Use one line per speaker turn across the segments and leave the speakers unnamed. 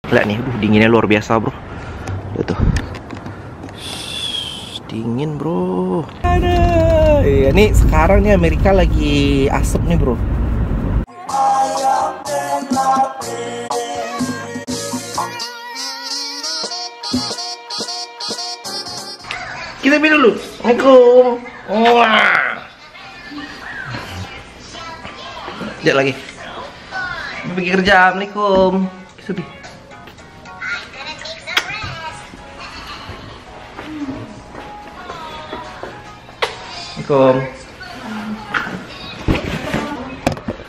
Lihat nih, dinginnya luar biasa bro. Lihat tuh, dingin bro. Ada, ya nih sekarang nih Amerika lagi asap nih bro. Kita minum dulu. Assalamualaikum. Wah. Lihat lagi. Pergi kerja. Assalamualaikum. Sepi. Assalamualaikum.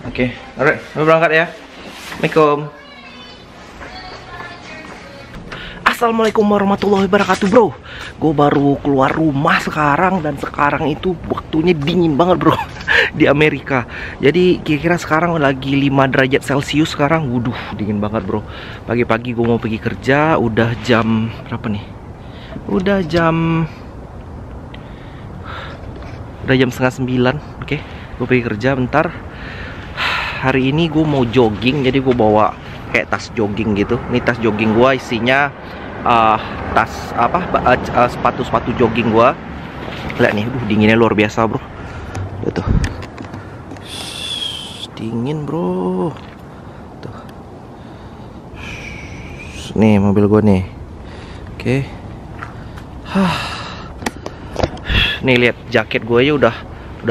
Oke, alright, mau berangkat ya. Assalamualaikum. Assalamualaikum warahmatullahi wabarakatuh bro. Gue baru keluar rumah sekarang, dan sekarang itu waktunya dingin banget bro di Amerika. Jadi kira-kira sekarang lagi 5 derajat Celcius sekarang. Waduh, dingin banget bro. Pagi-pagi gue mau pergi kerja. Udah jam berapa nih? Udah jam setengah 9. Oke, gue pergi kerja bentar. Hari ini gue mau jogging, jadi gue bawa kayak tas jogging gitu. Ini tas jogging gue isinya sepatu jogging gua. Lihat nih, dinginnya luar biasa bro. Lihat tuh, dingin bro. Tuh, nih mobil gua nih. Oke. Nih lihat, jaket gue ya udah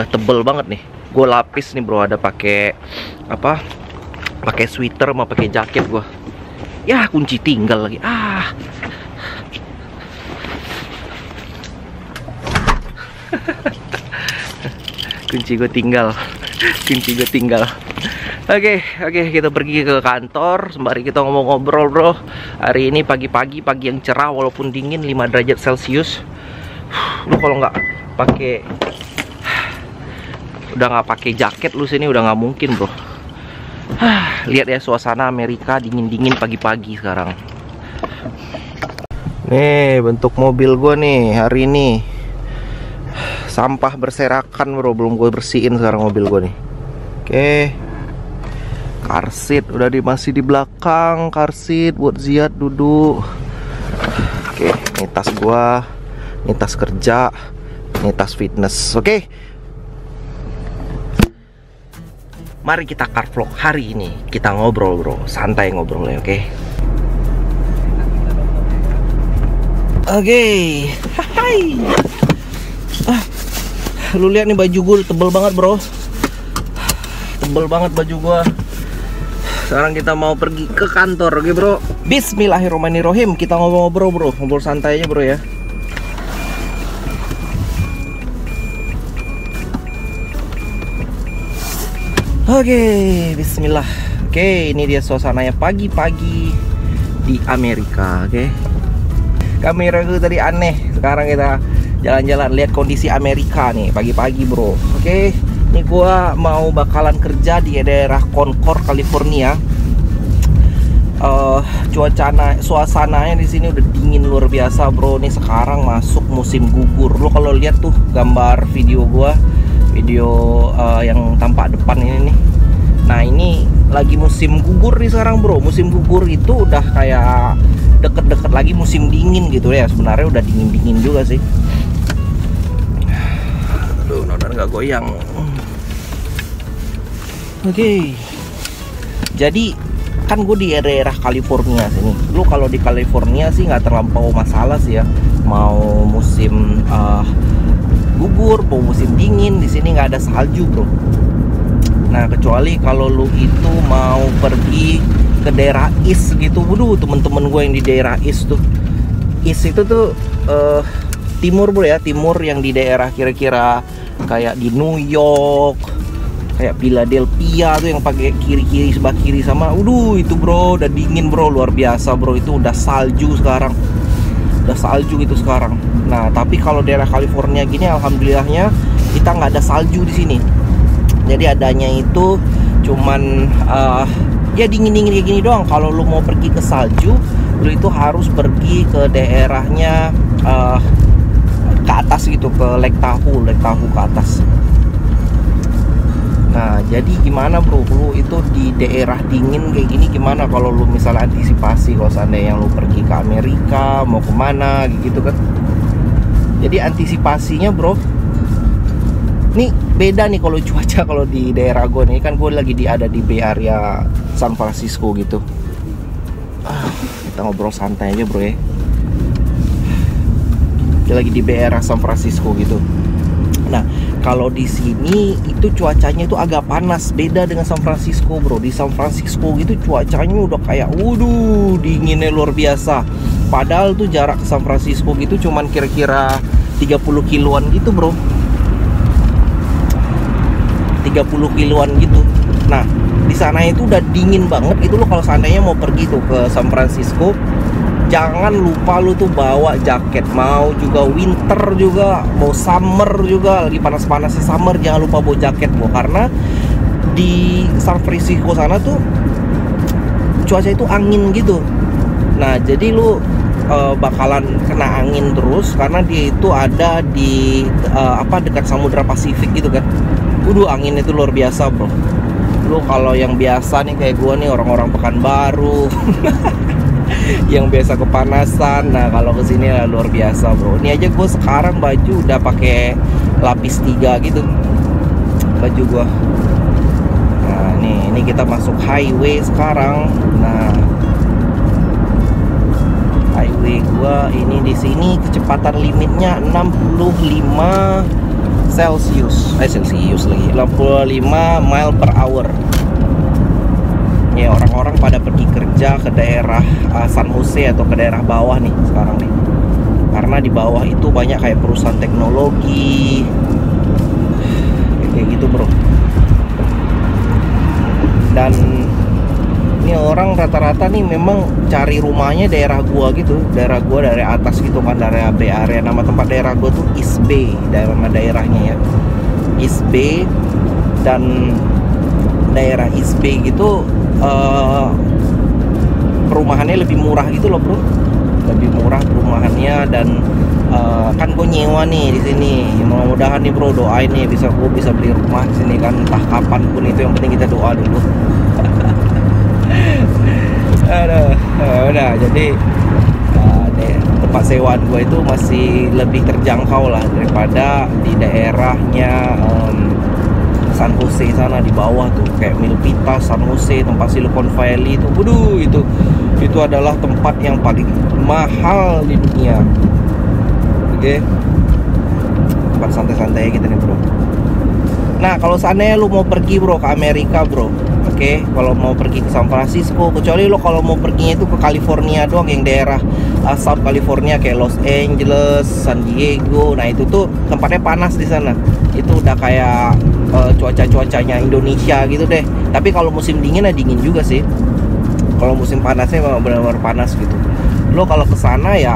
tebel banget nih. Gue lapis nih bro, ada pakai pakai sweater sama pakai jaket gua. Ya, kunci tinggal lagi. Kunci gue tinggal. Oke, kita pergi ke kantor sembari kita ngomong-ngobrol bro. Hari ini pagi-pagi, pagi yang cerah walaupun dingin 5 derajat Celcius. Lu kalau nggak pakai jaket lu sini udah nggak mungkin bro. Lihat ya suasana Amerika dingin-dingin pagi-pagi sekarang. Nih bentuk mobil gue nih hari ini. Sampah berserakan bro, belum gue bersihin sekarang mobil gue nih. Oke. Car seat udah masih di belakang, car seat buat Ziad duduk. Oke, ini tas gue, ini tas kerja, ini tas fitness. Oke. Mari kita car vlog hari ini. Kita ngobrol bro, santai ngobrol ya, oke? Oke. Hai. Lu lihat nih baju gue tebel banget bro. Tebel banget baju gue. Sekarang kita mau pergi ke kantor, oke bro? Bismillahirrahmanirrahim. Kita ngobrol bro, ngobrol santai aja bro ya. Oke, bismillah. Oke, ini dia suasananya pagi-pagi di Amerika, oke. Kamera gue tadi aneh. Sekarang kita jalan-jalan lihat kondisi Amerika nih pagi-pagi, bro. Oke, ini gua mau bakalan kerja di daerah Concord, California. Suasananya di sini udah dingin luar biasa, bro. Nih sekarang masuk musim gugur. Lo kalau lihat tuh gambar video gua, yang tampak depan ini nih. Nah ini lagi musim gugur nih sekarang bro. Musim gugur itu udah kayak deket-deket lagi musim dingin gitu ya. Sebenarnya udah dingin-dingin juga sih. Aduh, mudah-mudahan nggak goyang. Oke. Jadi kan gue di daerah California sini. Lu kalau di California sih nggak terlampau masalah sih ya. Mau musim gugur, mau musim dingin, di sini nggak ada salju bro. Nah kecuali kalau lu itu mau pergi ke daerah East gitu. Waduh, temen-temen gue yang di daerah East tuh. East itu tuh timur bro ya, timur yang di daerah kira-kira kayak di New York, kayak Philadelphia tuh yang pakai kiri-kiri sebelah kiri sama. Waduh itu bro, udah dingin bro, luar biasa bro. Itu udah salju sekarang. Udah salju itu sekarang. Nah tapi kalau daerah California gini alhamdulillahnya kita nggak ada salju di sini. Jadi adanya itu cuman ya dingin-dingin kayak gini doang. Kalau lu mau pergi ke salju, lu itu harus pergi ke daerahnya ke atas gitu, ke Lake Tahoe ke atas. Nah, jadi gimana bro, lu itu di daerah dingin kayak gini gimana kalau lu misalnya antisipasi kalau seandainya yang lu pergi ke Amerika, mau kemana gitu kan. Jadi antisipasinya bro, nih beda nih kalau cuaca kalau di daerah gue nih, kan gue lagi ada di Bay Area San Francisco gitu. Kita ngobrol santai aja bro ya. Dia lagi di Bay Area San Francisco gitu. Nah, kalau di sini itu cuacanya itu agak panas, beda dengan San Francisco bro. Di San Francisco gitu cuacanya udah kayak waduh, dinginnya luar biasa. Padahal tuh jarak ke San Francisco gitu cuman kira-kira 30 kiloan gitu bro. 30 kiloan gitu. Nah, di sana itu udah dingin banget gitu loh. Kalau seandainya mau pergi tuh ke San Francisco, jangan lupa lu tuh bawa jaket. Mau juga winter juga, mau summer juga, lagi panas-panasnya summer, jangan lupa bawa jaket bro. Karena di San Francisco sana tuh cuaca itu angin gitu. Nah, jadi lu bakalan kena angin terus karena dia itu ada di dekat Samudra Pasifik gitu kan. Anginnya itu luar biasa bro. Lu kalau yang biasa nih kayak gua nih, orang-orang Pekanbaru yang biasa kepanasan, nah kalau kesini ya luar biasa bro. Ini aja gue sekarang baju udah pakai lapis 3 gitu baju gue. Nah ini kita masuk highway sekarang. Nah highway gue ini di sini kecepatan limitnya 65 Celsius lagi, 65 mile per hour. Ya, orang-orang pada pergi kerja ke daerah San Jose atau ke daerah bawah nih sekarang nih, karena di bawah itu banyak kayak perusahaan teknologi kayak gitu bro. Dan ini orang rata-rata nih memang cari rumahnya daerah gua gitu, daerah gua dari atas gitu kan, daerah Bay Area. Nama tempat daerah gua tuh East Bay, daerahnya ya East Bay. Dan daerah East Bay gitu perumahannya lebih murah gitu loh bro, lebih murah perumahannya. Dan kan gue nyewa nih di sini, mudah-mudahan nih bro, doain nih gue bisa beli rumah di sini kan, entah kapan pun itu, yang penting kita doa dulu. Udah jadi tempat sewaan gue itu masih lebih terjangkau lah daripada di daerahnya San Jose sana di bawah tuh, kayak Milpitas, San Jose, tempat Silicon Valley itu. Itu adalah tempat yang paling mahal di dunia. Oke. Tempat santai-santai gitu nih bro. Nah, kalau seandainya lu mau pergi bro ke Amerika bro, oke, kalau mau pergi ke San Francisco, kecuali lo kalau mau perginya itu ke California doang, yang daerah South California kayak Los Angeles, San Diego. Nah, itu tuh tempatnya panas di sana. Itu udah kayak cuacanya Indonesia gitu deh. Tapi kalau musim dingin ya dingin juga sih. Kalau musim panasnya memang benar-benar panas gitu. Lo kalau ke sana ya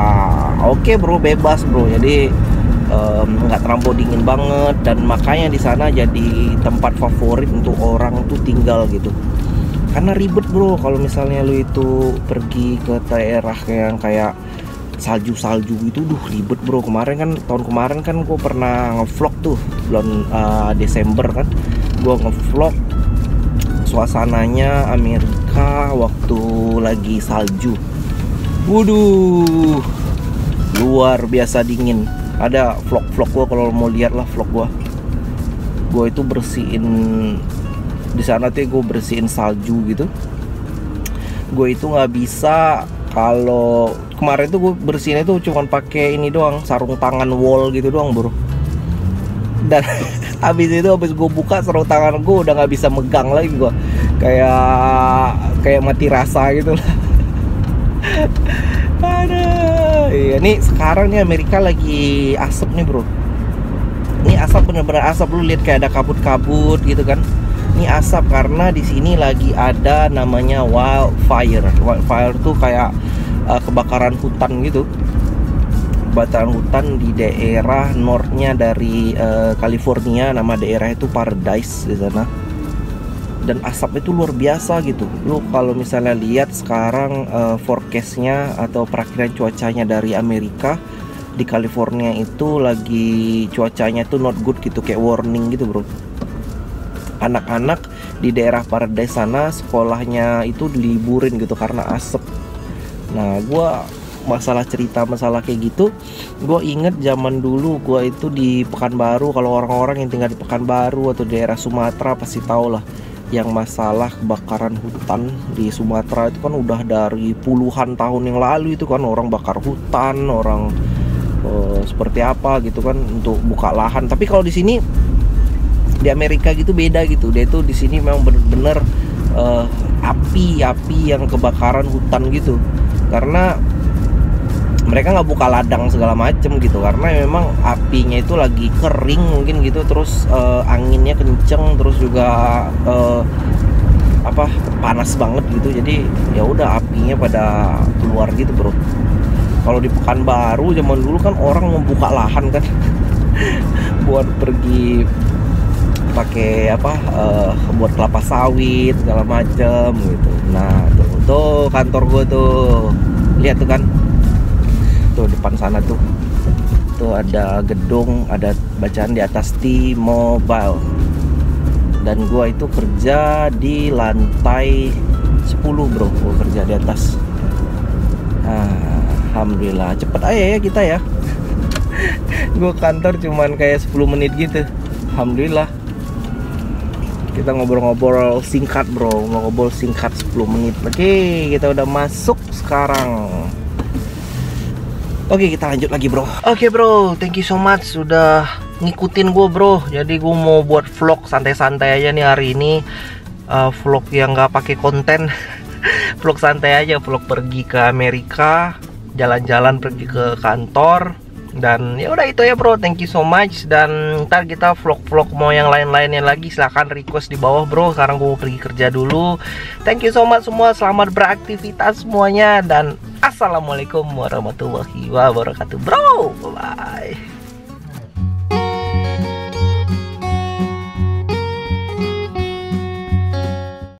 oke bro, bebas bro. Jadi nggak terlampau dingin banget, dan makanya di sana jadi tempat favorit untuk orang tuh tinggal gitu. Karena ribet bro kalau misalnya lo itu pergi ke daerah yang kayak salju gitu, ribet bro. Tahun kemarin kan gue pernah ngevlog tuh bulan Desember kan, gue ngevlog suasananya Amerika waktu lagi salju. Luar biasa dingin. Ada vlog gue, kalau mau lihat lah vlog gue itu bersihin di sana tuh, gue bersihin salju gitu. Gue itu nggak bisa, kalau kemarin tuh gue bersihin itu cuma pakai ini doang, sarung tangan wall gitu doang bro. Dan habis gue buka sarung tangan gue udah nggak bisa megang lagi, gue kayak mati rasa gitu lah. Iya, nih sekarang nih Amerika lagi asap nih bro. Ini asap, bener-bener asap. Lu lihat kayak ada kabut-kabut gitu kan. Ini asap karena di sini lagi ada namanya wildfire. Wildfire tuh kayak kebakaran hutan gitu. Kebakaran hutan di daerah northnya dari California. Nama daerah itu Paradise di sana. Dan asapnya itu luar biasa gitu. Lu kalau misalnya lihat sekarang forecastnya atau perakiraan cuacanya dari Amerika, di California itu lagi cuacanya tuh not good gitu, kayak warning gitu bro. anak-anak di daerah Paradise sana sekolahnya itu diliburin gitu karena asap. Nah, gue masalah kayak gitu, gue inget zaman dulu gue itu di Pekanbaru. Kalau orang-orang yang tinggal di Pekanbaru atau daerah Sumatera pasti tahu lah yang masalah kebakaran hutan di Sumatera itu kan udah dari puluhan tahun yang lalu. Itu kan orang bakar hutan, orang seperti apa gitu kan untuk buka lahan. Tapi kalau di sini di Amerika gitu beda gitu. Dia tuh di sini memang bener-bener api yang kebakaran hutan gitu. Karena mereka nggak buka ladang segala macem gitu, karena memang apinya itu lagi kering mungkin gitu. Terus anginnya kenceng, terus juga panas banget gitu. Jadi ya udah apinya pada keluar gitu bro. Kalau di Pekanbaru zaman dulu kan orang membuka lahan kan buat pergi pakai buat kelapa sawit segala macem gitu. Nah tuh kantor gue tuh, lihat tuh kan, tuh depan sana tuh ada gedung, ada bacaan di atas T-Mobile. Dan gue itu kerja di lantai 10 bro, gue kerja di atas. Alhamdulillah cepet aja ya kita ya. Gue kantor cuman kayak 10 menit gitu. Alhamdulillah. Kita ngobrol-ngobrol singkat bro, ngobrol singkat 10 menit. Oke, kita udah masuk sekarang. Oke, kita lanjut lagi bro. Oke bro, thank you so much sudah ngikutin gue bro. Jadi gue mau buat vlog santai-santai aja nih hari ini. Vlog yang gak pakai konten. Vlog santai aja, vlog pergi ke Amerika, jalan-jalan pergi ke kantor. Dan ya udah itu ya bro, thank you so much. Dan ntar kita vlog-vlog mau yang lain-lainnya lagi, silahkan request di bawah bro. Sekarang gue mau pergi kerja dulu. Thank you so much semua, selamat beraktivitas semuanya. Dan assalamualaikum warahmatullahi wabarakatuh bro, bye.